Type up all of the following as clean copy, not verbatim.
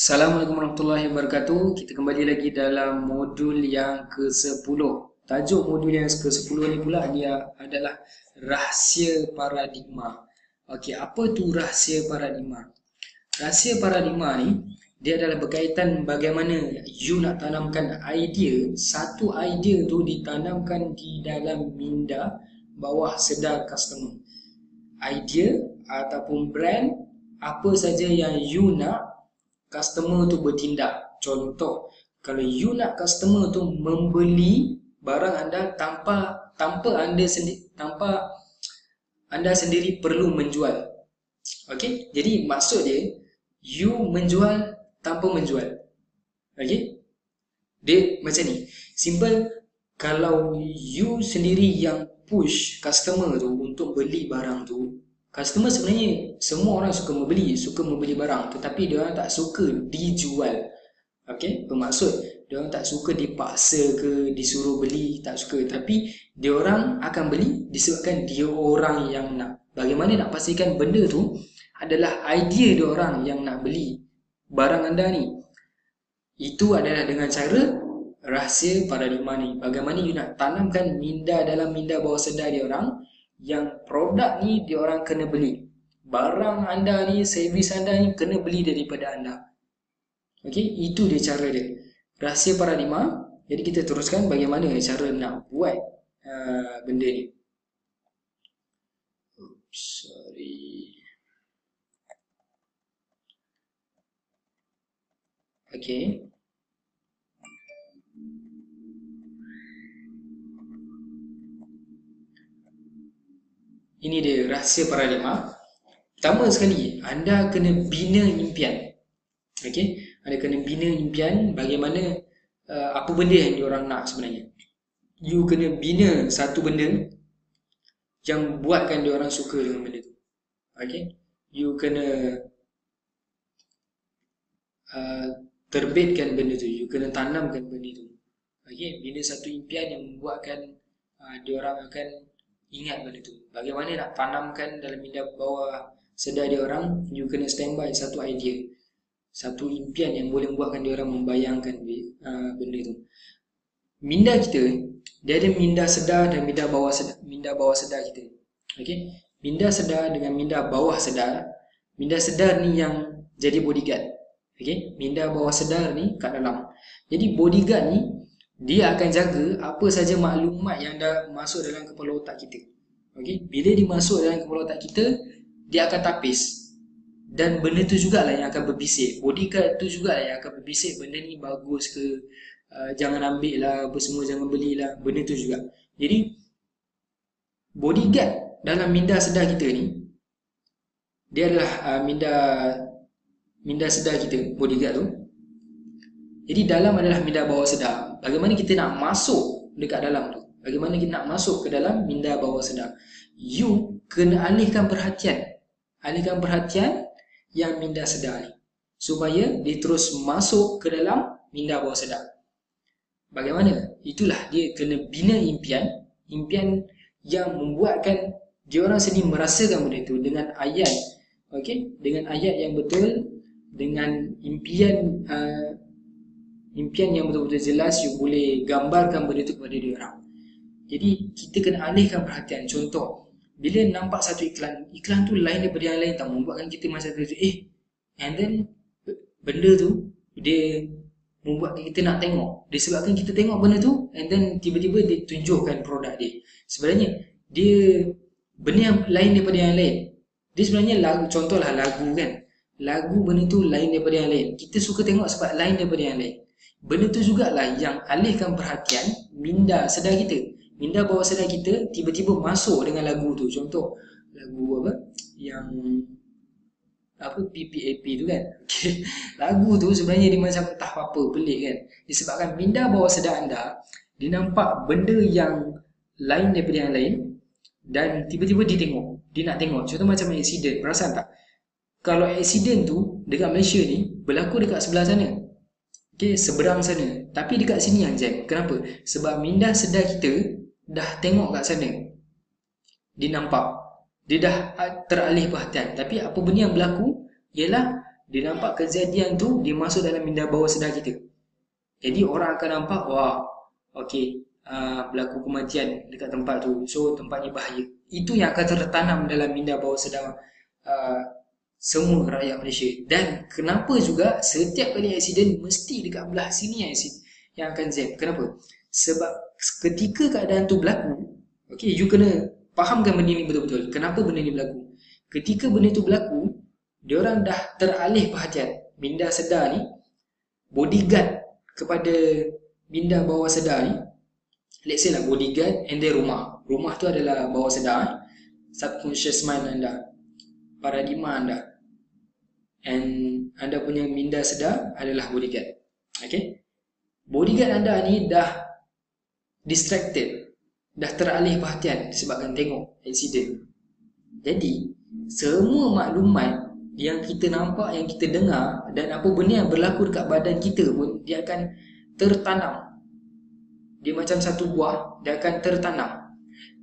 Assalamualaikum warahmatullahi wabarakatuh. Kita kembali lagi dalam modul yang ke-10. Tajuk modul yang ke-10 ni pula dia adalah rahsia paradigma. Okey, apa tu rahsia paradigma? Rahsia paradigma ni dia adalah berkaitan bagaimana you nak tanamkan idea, satu idea tu ditanamkan di dalam minda bawah sedar customer. Idea ataupun brand apa saja yang you nak customer tu bertindak. Contoh, kalau you nak customer tu membeli barang anda tanpa anda sendiri perlu menjual. Okey? Jadi maksud dia you menjual tanpa menjual. Okey? Dia macam ni. Simple. Kalau you sendiri yang push customer tu untuk beli barang tu, customer sebenarnya semua orang suka membeli barang, tetapi dia orang tak suka dijual. Okey, bermaksud dia orang tak suka dipaksa ke disuruh beli, tak suka, tapi dia orang akan beli disebabkan dia orang yang nak. Bagaimana nak pastikan benda tu adalah idea dia orang yang nak beli barang anda ni? Itu adalah dengan cara rahsia paradigma ni. Bagaimana you nak tanamkan minda dalam minda bawah sedar dia orang yang produk ni dia orang kena beli. Barang anda ni, servis anda ni kena beli daripada anda. Okey, itu dia cara dia. Rahsia paradigma. Jadi kita teruskan bagaimana cara nak buat benda ni. Oops, sorry. Okey. Ini dia rahsia paradigma. Pertama sekali, anda kena bina impian. Okey, anda kena bina impian bagaimana apa benda yang diorang nak sebenarnya. You kena bina satu benda yang buatkan diorang suka dengan benda tu. Okey, you kena terbitkan benda tu, you kena tanamkan benda tu. Okey, bina satu impian yang membuatkan diorang akan ingat benda tu. Bagaimana nak tanamkan dalam minda bawah sedar dia orang, you kena standby satu idea, satu impian yang boleh membuatkan dia orang membayangkan benda tu. Minda kita, dia ada minda sedar dan minda bawah sedar kita. Okey, minda sedar dengan minda bawah sedar. Minda sedar ni yang jadi bodyguard. Okey, minda bawah sedar ni kat dalam. Jadi bodyguard ni dia akan jaga apa saja maklumat yang dah masuk dalam kepala otak kita. Okey, bila dia masuk dalam kepala otak kita, dia akan tapis. Dan benda tu jugalah yang akan berbisik. Bodyguard tu jugalah yang akan berbisik benda ni bagus ke, jangan ambil lah, apa semua, jangan belilah. Benda tu juga. Jadi bodyguard dalam minda sedar kita ni, dia adalah minda sedar kita, bodyguard tu. Jadi dalam adalah minda bawah sedar. Bagaimana kita nak masuk dekat dalam tu? Bagaimana kita nak masuk ke dalam minda bawah sedar? You kena alihkan perhatian yang minda sedar ni, supaya dia terus masuk ke dalam minda bawah sedar. Bagaimana? Itulah dia kena bina impian yang membuatkan dia orang sendiri merasakan benda itu dengan ayat. Okey, dengan ayat yang betul, dengan impian yang betul-betul jelas, you boleh gambarkan benda itu kepada dia orang. Jadi kita kena alihkan perhatian. Contoh, bila nampak satu iklan tu lain daripada yang lain, tak membuatkan kita macam tu, and then benda tu dia membuatkan kita nak tengok. Disebabkan kita tengok benda tu, and then tiba-tiba dia tunjukkan produk dia. Sebenarnya dia benda yang lain daripada yang lain. Dia sebenarnya lagu, contohlah lagu kan. Lagu benda tu lain daripada yang lain. Kita suka tengok sebab lain daripada yang lain. Benda tu jugalah yang alihkan perhatian minda sedar kita. Minda bawah sedar kita tiba-tiba masuk dengan lagu tu. Contoh lagu apa? Yang PPAP tu kan. Okay. Lagu tu sebenarnya dia macam entah apa, pelik kan. Disebabkan minda bawah sedar anda, dia nampak benda yang lain daripada yang lain, dan tiba-tiba dia nak tengok. Contoh macam accident, perasan tak? Kalau accident tu dekat Malaysia ni berlaku dekat sebelah sana, okay, seberang sana, tapi dekat sini yang jam. Kenapa? Sebab minda sedar kita dah tengok kat sana, dia nampak, dia dah teralih perhatian. Tapi apa benda yang berlaku ialah dia nampak kejadian tu, dia masuk dalam minda bawah sedar kita. Jadi orang akan nampak, wah, okey, berlaku kematian dekat tempat tu, so tempatnya bahaya. Itu yang akan tertanam dalam minda bawah sedar semua rakyat Malaysia. Dan kenapa juga setiap kali aksiden mesti dekat belah sini yang akan jam. Kenapa? Sebab ketika keadaan tu berlaku, okey, you kena fahamkan benda ni betul-betul. Kenapa benda ni berlaku? Ketika benda tu berlaku, diorang dah teralih perhatian. Minda sedar ni bodyguard kepada minda bawah sedar ni. Let's say lah bodyguard and then rumah. Rumah tu adalah bawah sedar, subconscious mind anda, paradigma anda, and anda punya minda sedar adalah bodyguard. Okay, bodyguard anda ni dah distracted, dah teralih perhatian disebabkan tengok insiden. Jadi semua maklumat yang kita nampak, yang kita dengar, dan apa benda yang berlaku dekat badan kita pun, dia akan tertanam. Dia macam satu buah, dia akan tertanam.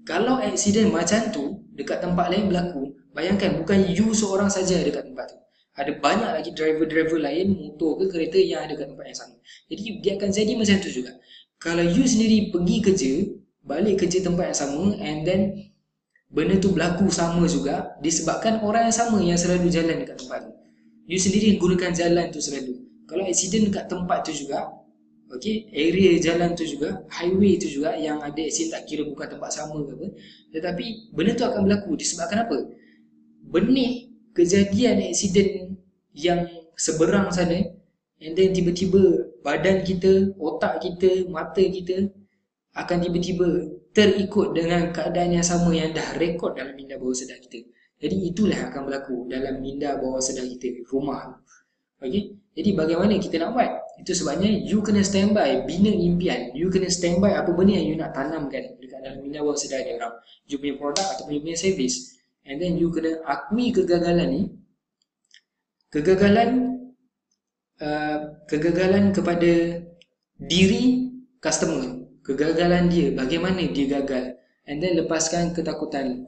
Kalau aksiden macam tu dekat tempat lain berlaku, bayangkan bukan you seorang saja dekat tempat tu. Ada banyak lagi driver-driver lain, motor ke kereta yang ada dekat tempat yang sama. Jadi dia akan jadi macam tu juga. Kalau you sendiri pergi kerja, balik kerja tempat yang sama, and then benda tu berlaku sama juga disebabkan orang yang sama yang selalu jalan dekat tempat tu. You sendiri gunakan jalan tu selalu. Kalau aksiden dekat tempat tu juga, okey, area jalan tu juga, highway tu juga yang ada aksiden, tak kira bukan tempat sama ke apa, tetapi benda tu akan berlaku disebabkan apa? Benih kejadian aksiden yang seberang sana, and then tiba-tiba badan kita, otak kita, mata kita akan tiba-tiba terikut dengan keadaan yang sama yang dah rekod dalam minda bawah sedar kita. Jadi itulah yang akan berlaku dalam minda bawah sedar kita, rumah. Okay? Jadi bagaimana kita nak buat? Itu sebabnya you kena standby, bina impian. You kena standby apa benda yang you nak tanamkan dekat dalam minda bawah sedar dia orang. You punya produk ataupun you punya service. And then you kena akui kegagalan ni. Kegagalan kepada diri customer. Kegagalan dia, bagaimana dia gagal, and then lepaskan ketakutan.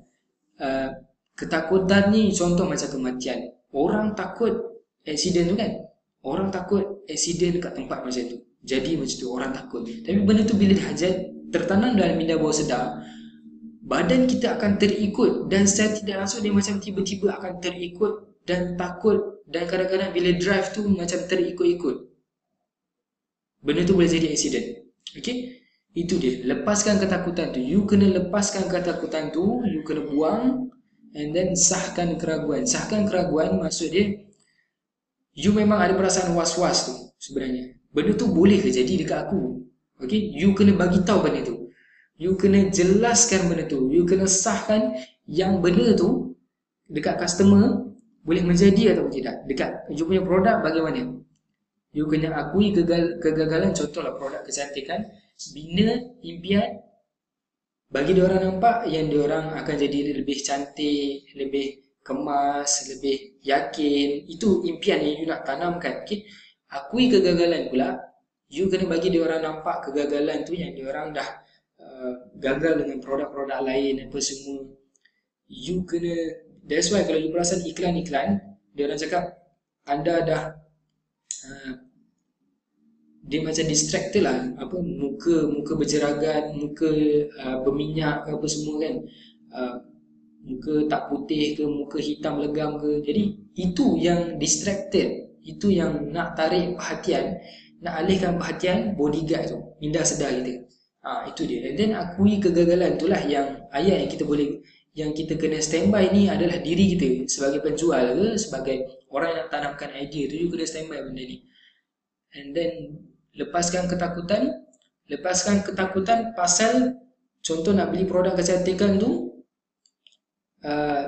Ketakutan ni contoh macam kematian. Orang takut aksiden tu kan, orang takut aksiden dekat tempat macam tu, jadi macam tu orang takut. Tapi benda tu bila dah tertanam dalam minda bawah sedar, badan kita akan terikut, dan secara tidak langsung dia macam tiba-tiba akan terikut dan takut, dan kadang-kadang bila drive tu macam terikut-ikut. Benda tu boleh jadi aksiden. Okay, itu dia, lepaskan ketakutan tu. You kena lepaskan ketakutan tu, you kena buang, and then sahkan keraguan. Sahkan keraguan maksud dia, you memang ada perasaan was-was tu sebenarnya. Benda tu boleh ke jadi dekat aku? Okay, you kena bagi tahu benda tu. You kena jelaskan benda tu. You kena sahkan yang benda tu dekat customer boleh menjadi atau tidak. Dekat you punya produk bagaimana? You kena akui kegagalan. Contohlah produk kecantikan, bina impian, bagi diorang nampak yang diorang akan jadi lebih cantik, lebih kemas, lebih yakin. Itu impian yang you nak tanamkan. Okay? Akui kegagalan pula. You kena bagi diorang nampak kegagalan tu yang diorang dah gagal dengan produk-produk lain apa semua. You kena, that's why kalau you perasan iklan-iklan, diorang cakap anda dah dia macam distracted lah, apa, muka berjeragat, muka berminyak ke apa semua kan, muka tak putih ke, muka hitam legam ke. Jadi itu yang distracted, itu yang nak tarik perhatian, nak alihkan perhatian bodyguard tu, minda sedar kita. Itu dia. And then akui kegagalan itulah yang ayat yang kita boleh, yang kita kena standby ni adalah diri kita sebagai penjual ke, sebagai orang yang nak tanamkan idea tu, you kena standby benda ni. And then lepaskan ketakutan. Lepaskan ketakutan pasal contoh nak beli produk kecantikan tu,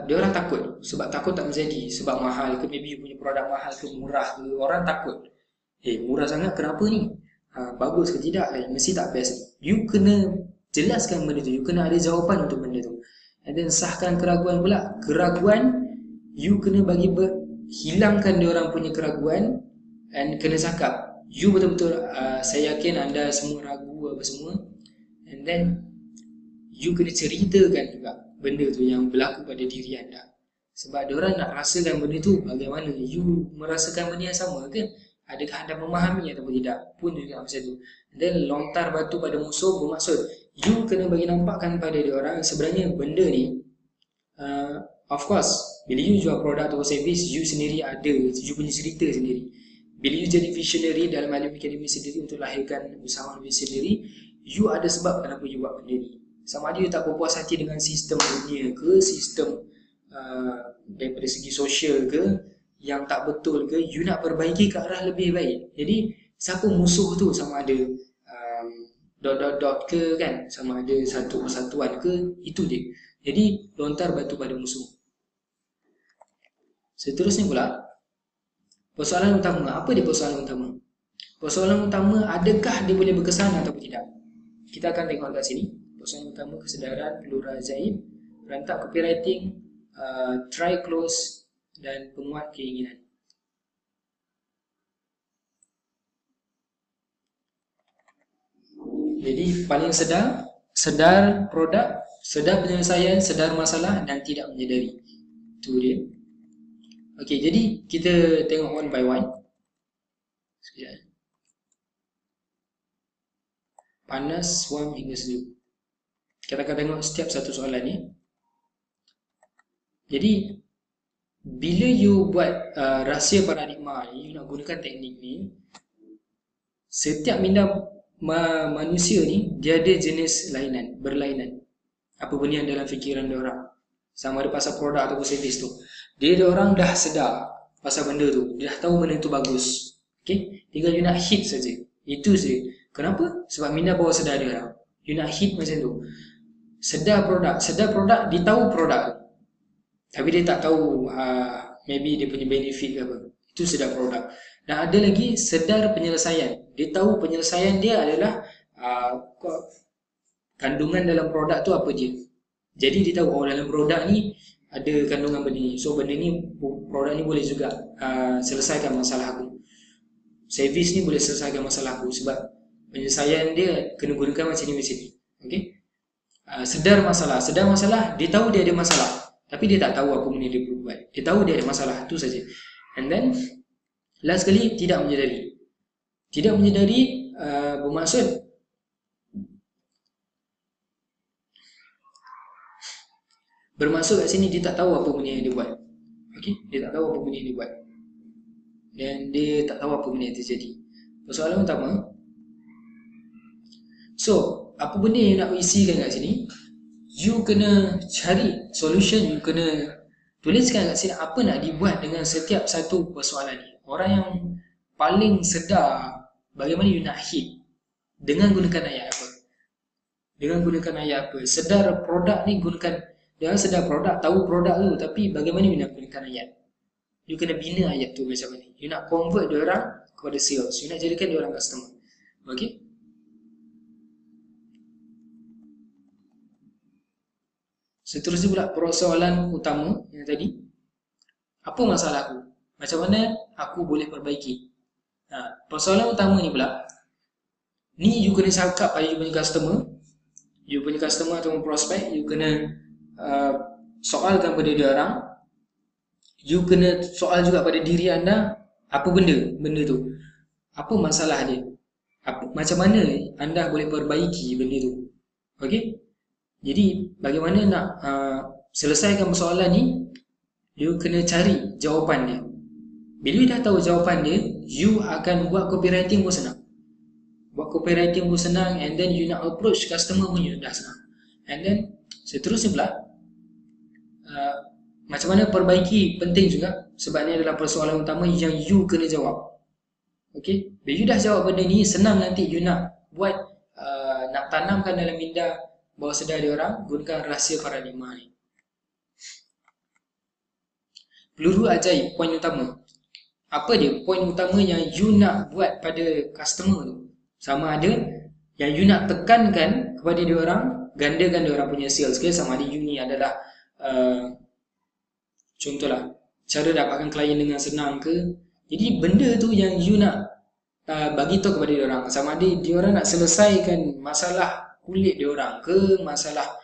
dia orang takut. Sebab takut tak menjadi, sebab mahal ke, maybe you punya produk mahal ke, murah ke, orang takut. Murah sangat kenapa ni? Bagus ke tidak? Mesti tak best. You kena jelaskan benda tu, you kena ada jawapan untuk benda tu. And then sahkan keraguan pula. Keraguan, you kena hilangkan dia orang punya keraguan, and kena cakap, you betul-betul saya yakin anda semua ragu apa semua, and then you kena ceritakan juga benda tu yang berlaku pada diri anda. Sebab diorang nak rasakan benda tu bagaimana. You merasakan benda yang sama ke? Adakah anda memahami ataupun tidak? Pun juga macam tu. Dan lontar batu pada musuh bermaksud you kena bagi nampakkan pada diorang sebenarnya benda ni of course, bila you jual produk atau servis, you sendiri ada, you punya cerita sendiri. Bila you jadi visionary dalam alim akademi sendiri untuk lahirkan usahawan you sendiri, you ada sebab kenapa you buat benda ni. Sama ada you tak berpuas hati dengan sistem dunia ke, sistem daripada segi sosial ke, yang tak betul ke, you nak perbaiki ke arah lebih baik. Jadi, siapa musuh tu, sama ada dot ke kan, sama ada satu persatuan ke, itu dia. Jadi, lontar batu pada musuh. Seterusnya pula, persoalan utama. Apa dia persoalan utama? Persoalan utama, adakah dia boleh berkesan atau tidak? Kita akan tengok kat sini. Persoalan utama, kesedaran, plural ajaib, perantak copywriting, try close dan penguat keinginan. Jadi paling sedar produk, sedar penyelesaian, sedar masalah dan tidak menyedari. Itu dia. Okey, jadi kita tengok one by one. Sekejap. Panas, warm hingga sejuk. Kita akan tengok setiap satu soalan ni. Jadi bila you buat rahsia paradigma ni, you nak gunakan teknik ni, setiap minda manusia ni dia ada jenis berlainan. Apa benda yang dalam fikiran dia orang, sama ada pasal produk atau servis tu, dia orang dah sedar pasal benda tu, dia dah tahu benda tu bagus. Okay? Tinggal you nak hit saja. Itu saja. Kenapa? Sebab minda bawah sedar dia orang. You nak hit macam tu. Sedar produk, dia tahu produk, tapi dia tak tahu maybe dia punya benefit ke apa. Itu sedar produk. Dan ada lagi sedar penyelesaian. Dia tahu penyelesaian dia adalah kandungan dalam produk tu apa dia. Jadi dia tahu dalam produk ni ada kandungan benda ni. So benda ni, produk ni boleh juga selesaikan masalah aku. Servis ni boleh selesaikan masalah aku. Sebab penyelesaian dia kena gunakan macam ni. Okay? Sedar masalah, dia tahu dia ada masalah, tapi dia tak tahu apa benda dia perlu buat. Dia tahu dia ada masalah, itu saja. And then last kali, tidak menyedari. Tidak menyedari bermaksud kat sini dia tak tahu apa benda yang dia buat. Okay? Dia tak tahu apa benda yang dia buat. Dan dia tak tahu apa benda yang terjadi. Persoalan utama. So, apa benda yang nak isikan kat sini? You kena cari solution. You kena tuliskan kat sini apa nak dibuat dengan setiap satu persoalan ni. Orang yang paling sedar bagaimana you nak hit dengan gunakan ayat apa. Sedar produk ni gunakan. Dia sedar produk, tahu produk tu, tapi bagaimana you nak gunakan ayat. You kena bina ayat tu macam mana. You nak convert dia orang kepada sales. You nak jadikan dia orang customer. Okay? Seterusnya pula persoalan utama yang tadi. Apa masalah aku? Macam mana aku boleh perbaiki? Persoalan utama ni pula, ni you kena cakap pada you punya customer. You punya customer atau prospek, you kena soalkan pada dia orang. You kena soal juga pada diri anda, apa benda tu, apa masalah dia, macam mana anda boleh perbaiki benda tu. Okay? Jadi bagaimana nak selesaikan persoalan ni, you kena cari jawapan dia. Bila you dah tahu jawapan dia, you akan buat copywriting pun senang. And then you nak approach customer pun you dah senang. And then seterusnya pula, macam mana perbaiki penting juga. Sebab ni adalah persoalan utama yang you kena jawab. Okay? Bila you dah jawab benda ni, senang nanti you nak buat, nak tanamkan dalam minda bawah sedar dia orang, gunakan rahsia paradigma ni. Peluru ajaib, poin utama. Apa dia? Poin utama yang you nak buat pada customer tu. Sama ada yang you nak tekankan kepada dia orang, gandakan dia orang punya sales ke, sama ada you ni adalah contohlah cara dapatkan klien dengan senang ke. Jadi benda tu yang you nak bagi tahu kepada dia orang, sama ada dia orang nak selesaikan masalah kulit dia orang ke, masalah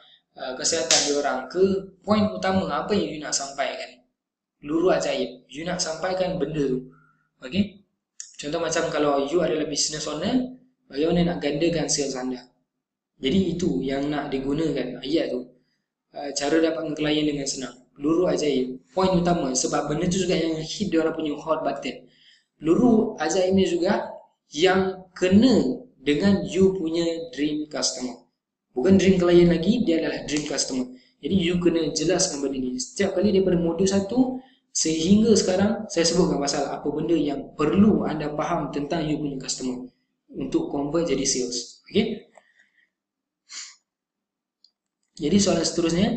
kesihatan dia orang ke, poin utama apa yang you nak sampaikan. peluru ajaib. You nak sampaikan benda tu. Okay. Contoh macam kalau you adalah business owner, bagaimana nak gandakan sales anda. Jadi itu yang nak digunakan ayat tu. Cara dapatkan klien dengan senang. Peluru ajaib. Poin utama, sebab benda tu juga yang hit diorang punya hot button. Peluru ajaib ni juga yang kena dengan you punya dream customer. Bukan dream klien lagi, dia adalah dream customer. Jadi you kena jelaskan benda ni. Setiap kali daripada modul 1 sehingga sekarang, saya sebutkan pasal apa benda yang perlu anda faham tentang you punya customer untuk convert jadi sales. Okay. Jadi soalan seterusnya,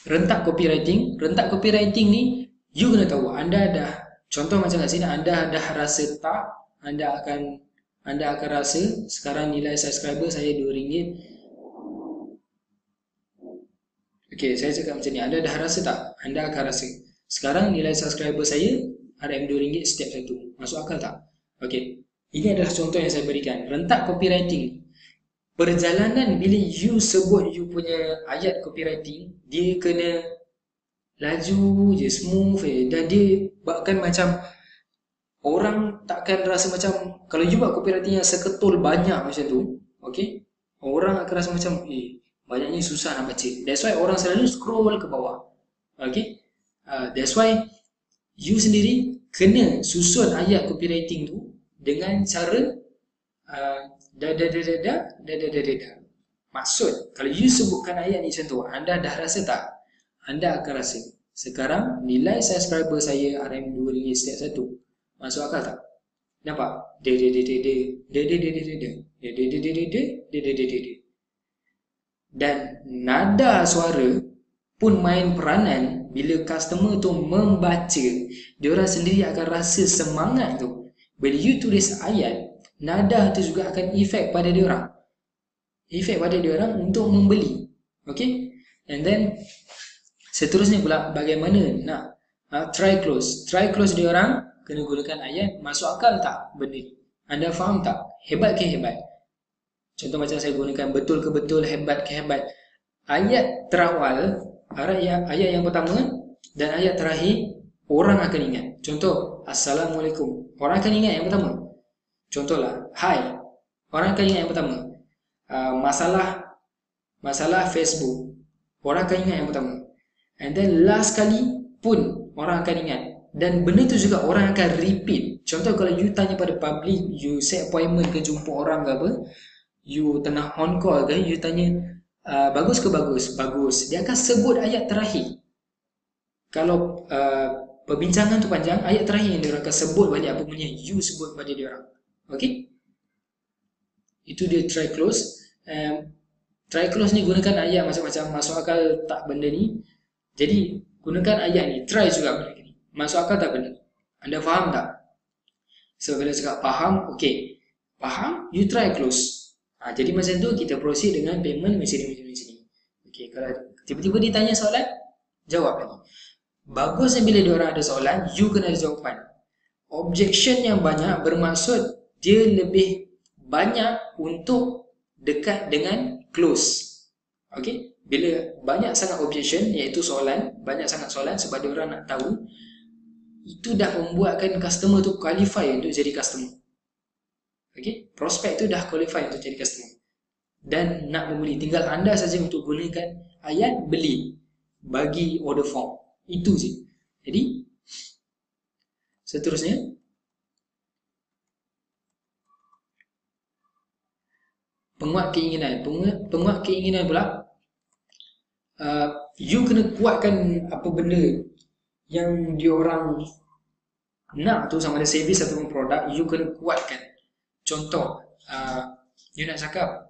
rentak copywriting. Rentak copywriting ni, you kena tahu, anda dah, contoh macam kat sini, anda dah rasa tak, anda akan rasa, sekarang nilai subscriber saya RM2. Okay, saya cakap macam ni, anda dah rasa tak? Anda akan rasa, sekarang nilai subscriber saya RM2 setiap satu. Masuk akal tak? Okay, ini adalah contoh yang saya berikan. Rentak copywriting, perjalanan bila you sebut you punya ayat copywriting, dia kena laju je, smooth dan dia buatkan macam orang takkan rasa macam, kalau you buat copywriting yang seketul banyak macam tu, okay, orang akan rasa macam banyaknya susah nak baca. That's why orang selalu scroll ke bawah. Okay, that's why you sendiri kena susun ayat copywriting tu dengan cara Maksud, kalau you sebutkan ayat ni macam tu, anda dah rasa tak? Anda akan rasa, sekarang nilai subscriber saya RM2 setiap satu. Masuk akal tak? Nampak? Dan nada suara pun main peranan. Bila customer tu membaca, diorang sendiri akan rasa semangat tu. Bila you tulis ayat, nada tu juga akan efek pada diorang. Efek pada diorang untuk membeli. Okay? And then seterusnya pula, bagaimana nak try close. Try close diorang kena gunakan ayat. Masuk akal tak benda ni? Anda faham tak? Hebat ke hebat? Contoh macam saya gunakan betul ke betul, hebat ke hebat. Ayat terawal, ayat yang pertama dan ayat terakhir, orang akan ingat. Contoh, Assalamualaikum, orang akan ingat yang pertama. Contohlah, Hai, orang akan ingat yang pertama. Masalah Facebook, orang akan ingat yang pertama. And then last kali pun orang akan ingat. Dan benda tu juga orang akan repeat. Contoh kalau you tanya pada public, you set appointment ke jumpa orang ke apa, you tengah on call ke, you tanya bagus ke bagus? Bagus. Dia akan sebut ayat terakhir. Kalau perbincangan tu panjang, ayat terakhir yang dia akan sebut balik apa punya you sebut pada dia orang. Okay? Itu dia try close. Try close ni gunakan ayat macam-macam. Masuk akal tak benda ni? Jadi gunakan ayat ni. Try juga benda ni. Masuk akal tak benda ni? Anda faham tak? So bila cakap faham, okay, faham, you try close. Jadi macam tu kita proceed dengan payment macam ni. Okay, kalau tiba-tiba ditanya soalan, jawab lagi. Bagusnya bila diorang ada soalan, you kena ada jawapan. Objection yang banyak bermaksud dia lebih banyak untuk dekat dengan close. Okay, bila banyak sangat objection, iaitu soalan, banyak sangat soalan sebab diorang nak tahu, itu dah membuatkan customer tu qualify untuk jadi customer. Okay, prospek tu dah qualify untuk jadi customer dan nak membeli. Tinggal anda saja untuk gunakan ayat beli, bagi order form. Itu je. Jadi seterusnya, penguat keinginan. Penguat keinginan pula, you kena kuatkan apa benda yang diorang nak tu, sama ada servis ataupun produk, you kena kuatkan. Contoh, you nak cakap,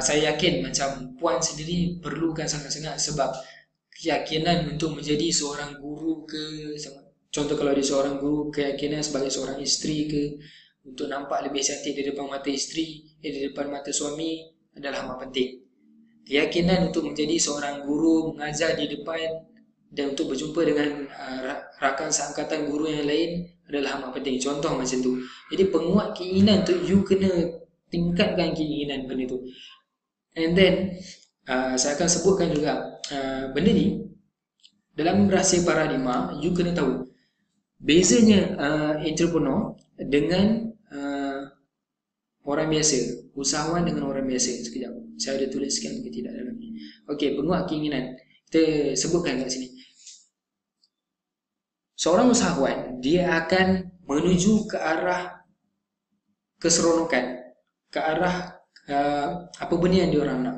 saya yakin macam puan sendiri perlukan sangat-sangat sebab keyakinan untuk menjadi seorang guru ke, contoh kalau dia seorang guru, keyakinan sebagai seorang isteri ke, untuk nampak lebih cantik di depan mata isteri, di depan mata suami adalah amat penting. Keyakinan untuk menjadi seorang guru, mengajar di depan dan untuk berjumpa dengan rakan seangkatan guru yang lain adalah amat penting. Contoh macam tu. Jadi penguat keinginan tu, you kena tingkatkan keinginan benda tu. And then saya akan sebutkan juga benda ni dalam rahsia paradigma, you kena tahu bezanya entrepreneur dengan orang biasa, usahawan dengan orang biasa. Sekejap, saya ada tuliskan ke tidak dalam ni. Okey, penguat keinginan. Kita sebutkan kat sini. Seorang usahawan, dia akan menuju ke arah keseronokan, ke arah apa benda yang dia orang nak.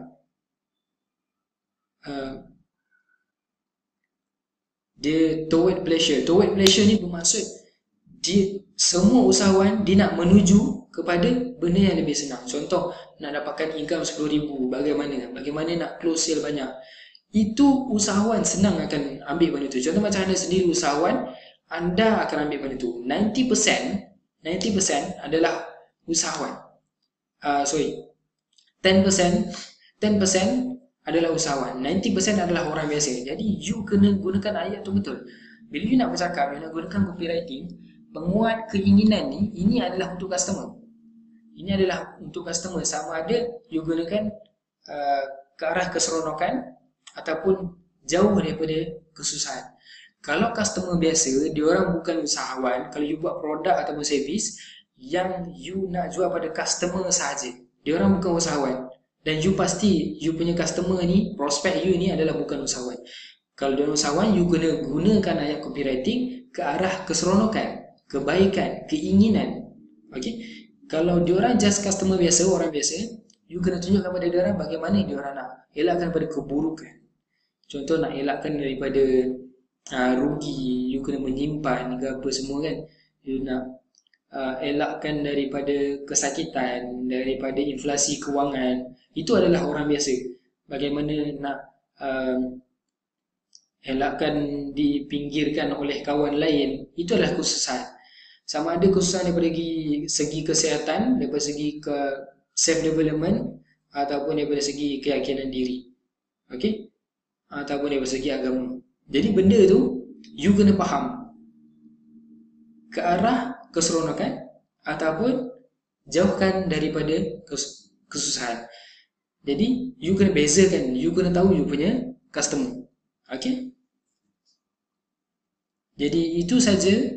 Dia toward pleasure. Toward pleasure ni bermaksud dia, semua usahawan dia nak menuju kepada benda yang lebih senang. Contoh, nak dapatkan income 10,000, bagaimana nak close sale banyak. Itu usahawan senang akan ambil benda tu. Contoh macam anda sendiri usahawan, anda akan ambil benda tu. 90% adalah usahawan. 10% adalah usahawan, 90% adalah orang biasa. Jadi you kena gunakan ayat tu betul. Bila you nak bercakap, you nak gunakan copywriting, penguat keinginan ni, ini adalah untuk customer. Ini adalah untuk customer. Sama ada you gunakan ke arah keseronokan ataupun jauh daripada kesusahan. Kalau customer biasa, dia orang bukan usahawan. Kalau you buat produk ataupun servis yang you nak jual pada customer sahaja, dia orang bukan usahawan. Dan you pasti you punya customer ni, prospek you ni adalah bukan usahawan. Kalau dia usahawan, you kena gunakan ayat copywriting ke arah keseronokan, kebaikan, keinginan. Okey. Kalau dia orang just customer biasa, orang biasa, you kena tunjukkan kepada dia orang bagaimana dia orang nak elakkan daripada keburukan. Contoh nak elakkan daripada rugi, you kena menyimpan ke apa semua kan. You nak elakkan daripada kesakitan, daripada inflasi kewangan. Itu adalah orang biasa. Bagaimana nak elakkan dipinggirkan oleh kawan lain, itu adalah kesusahan. Sama ada kesusahan daripada segi kesihatan, daripada segi ke self development, ataupun daripada segi keyakinan diri. Okey? Ataupun daripada segi agama. Jadi benda tu you kena faham ke arah keseronokan ataupun jauhkan daripada kesusahan. Jadi you kena bezakan, you kena tahu you punya customer. Okey? Jadi itu saja.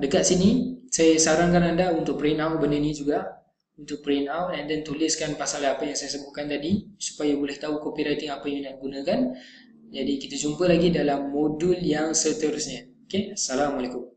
Dekat sini saya sarankan anda untuk print out benda ni juga, untuk print out and then tuliskan pasal apa yang saya sebutkan tadi supaya boleh tahu copywriting apa yang nak gunakan. Jadi kita jumpa lagi dalam modul yang seterusnya. Okey, assalamualaikum.